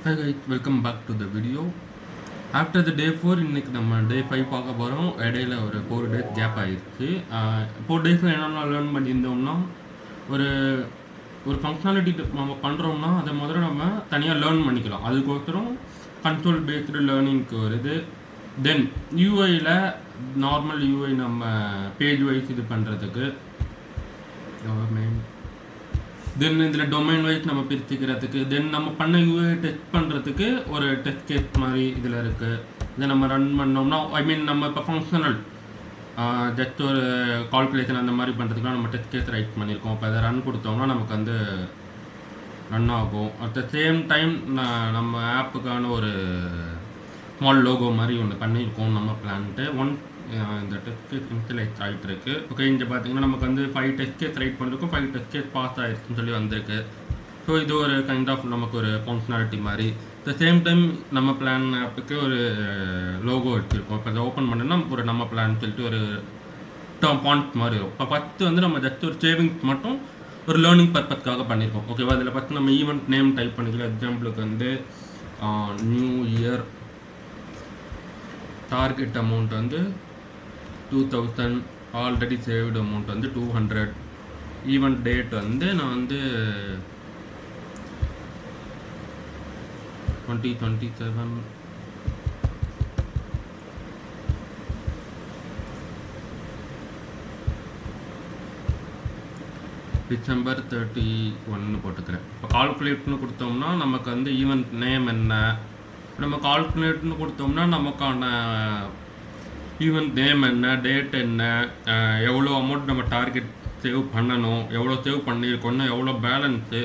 Hi guys, welcome back to the video. After the day 4 இன்னைக்கு நம்ம டே 5 பார்க்க போகிறோம். இடையில ஒரு 4 days கேப் ஆயிடுச்சு. 4 daysல என்னென்ன லேர்ன் பண்ணியிருந்தோம்னா ஒரு ஒரு ஃபங்க்ஷனாலிட்டி நம்ம பண்ணுறோம்னா அதை முதல்ல நம்ம தனியாக லேர்ன் பண்ணிக்கலாம். அதுக்கோசரம் கன்சோல் பேஸ்டு லேர்னிங்க்கு வருது. தென் யூஐயில் நார்மல் யூஐ நம்ம பேஜ் வைஸ் இது பண்ணுறதுக்கு தென் இதில் டொமைன் வைஸ் நம்ம பிரிச்சுக்கிறதுக்கு தென் நம்ம பண்ண யூஐ டெஸ்ட் பண்ணுறதுக்கு ஒரு டெஸ்ட் கேஸ் மாதிரி இதில் இருக்குது. இதை நம்ம ரன் பண்ணோம்னா நம்ம இப்போ ஃபங்க்ஷனல் ஜஸ்ட் ஒரு கால்குலேஷன் அந்த மாதிரி பண்ணுறதுக்குலாம் நம்ம டெஸ்ட் கேஸ் ரைட் பண்ணியிருக்கோம். இப்போ அதை ரன் கொடுத்தோம்னா நமக்கு வந்து ரன் ஆகும். அட் த சேம் டைம் நம்ம ஆப்புக்கான ஒரு ஸ்மால் லோகோ மாதிரி ஒன்று பண்ணியிருக்கோம் நம்ம பிளான்ட்டு. இந்த டெஸ்ட் கேஸ் இன்ஸ்டலைஸ் ஆகிட்டு இருக்கு. ஓகே, இங்கே பார்த்தீங்கன்னா நமக்கு வந்து 5 டெஸ்ட் கேஸ் ரைட் பண்ணிருக்கோம், 5 டெஸ்ட் கேஸ் பாஸ் ஆகிடுச்சுன்னு சொல்லி வந்திருக்கு. ஸோ இது ஒரு கைண்ட் ஆஃப் நமக்கு ஒரு ஃபங்க்ஷனாலிட்டி மாதிரி. த சேம் டைம் நம்ம பிளான் ஆப்புக்கு ஒரு லோகோ வச்சுருக்கோம். இப்போ அதை ஓப்பன் பண்ணோன்னா ஒரு நம்ம பிளான் சொல்லிட்டு ஒரு பாயிண்ட் மாதிரி வரும். இப்போ ஃபஸ்ட்டு வந்து நம்ம ஜஸ்ட் ஒரு சேவிங்ஸ் மட்டும் ஒரு லேர்னிங் பர்பஸ்க்காக பண்ணியிருக்கோம். ஓகேவா, அதில் ஃபஸ்ட்டு நம்ம ஈவெண்ட் நேம் டைப் பண்ணிக்கலாம். எக்ஸாம்பிளுக்கு வந்து நியூ இயர், டார்கெட் அமௌண்ட் வந்து 2000, ஆல்ரெடி சேவ்டு அமௌண்ட் வந்து 200, ஈவெண்ட் டேட் வந்து நான் வந்து 2027 டிசம்பர் 31 போட்டுக்கிறேன். இப்போ கால்குலேட்னு கொடுத்தோம்னா நமக்கு வந்து ஈவெண்ட் நேம் என்ன, நம்ம கால்குலேட்னு கொடுத்தோம்னா நமக்கான ஈவெண்ட் நேம் என்ன, டேட் என்ன, எவ்வளோ அமௌண்ட் நம்ம டார்கெட் சேவ் பண்ணணும், எவ்வளோ சேவ் பண்ணியிருக்கோம்னா எவ்வளோ பேலன்ஸு,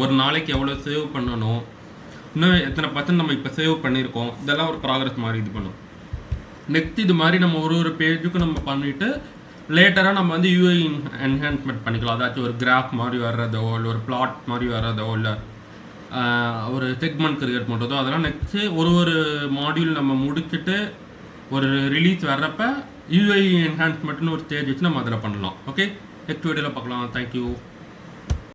ஒரு நாளைக்கு எவ்வளோ சேவ் பண்ணணும், இன்னும் எத்தனை பர்சன்ட் நம்ம இப்போ சேவ் பண்ணியிருக்கோம், இதெல்லாம் ஒரு ப்ராக்ரஸ் மாதிரி இது பண்ணும். நெக்ஸ்ட் இது மாதிரி நம்ம ஒரு பேஜுக்கு நம்ம பண்ணிவிட்டு லேட்டராக நம்ம வந்து யூஐ என்ஹான்ஸ்மெண்ட் பண்ணிக்கலாம். அதாச்சும் ஒரு கிராஃப் மாதிரி வர்றதோ இல்லை ஒரு பிளாட் மாதிரி வர்றதோ இல்லை ஒரு செக்மெண்ட் கிரியேட் பண்ணுறதோ அதெல்லாம் நெக்ஸ்ட்டு ஒரு மாடியூல் நம்ம முடிச்சுட்டு ஒரு ரிலீஸ் வர்றப்ப யூஐ என்ஹான்ஸ்மெண்ட்னு ஒரு ஸ்டேஜ் வச்சு நம்ம அதில் பண்ணலாம். ஓகே, நெக்ஸ்ட் வீடியோவில் பார்க்கலாம். தேங்க்யூ.